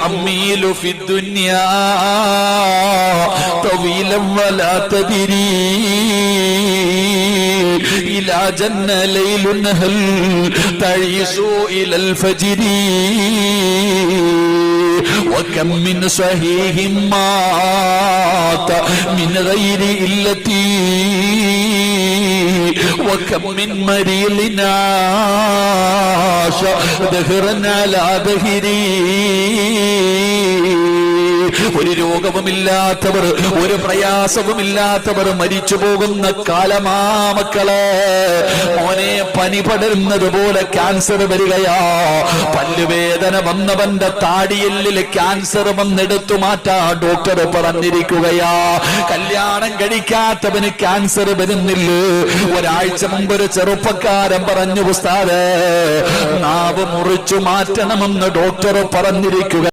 അമ്മീലു ഫിദ്ദുനിയാ തവീലൻ വലാ തദ്രീ ഇലാ ജന്ന ലൈലുൻ ഹൽ തഈസു ഇലൽ ഫജ്രി وكم من صحيح مات من غير علتي وكم من مريض عاش دهرا على دهري ഒരു രോഗവുമില്ലാത്തവർ ഒരു പ്രയാസവുമില്ലാത്തവർ മരിച്ചു പോകുന്ന കാലമാ മക്കളെ. മോനെ പനി പടരുന്നത് പോലെ ക്യാൻസർ വരികയാ. പല്ലുവേദന വന്നവന്റെ താടിയെല്ലിൽ ക്യാൻസർ വന്നെടുത്തു മാറ്റാ ഡോക്ടർ പറഞ്ഞിരിക്കുകയാ. കല്യാണം കഴിക്കാത്തവന് ക്യാൻസർ വരുന്നില്ല. ഒരാഴ്ച മുമ്പ് ഒരു ചെറുപ്പക്കാരൻ പറഞ്ഞു, ഉസ്താദേ നാവ് മുറിച്ചു മാറ്റണമെന്ന് ഡോക്ടർ പറഞ്ഞിരിക്കുക.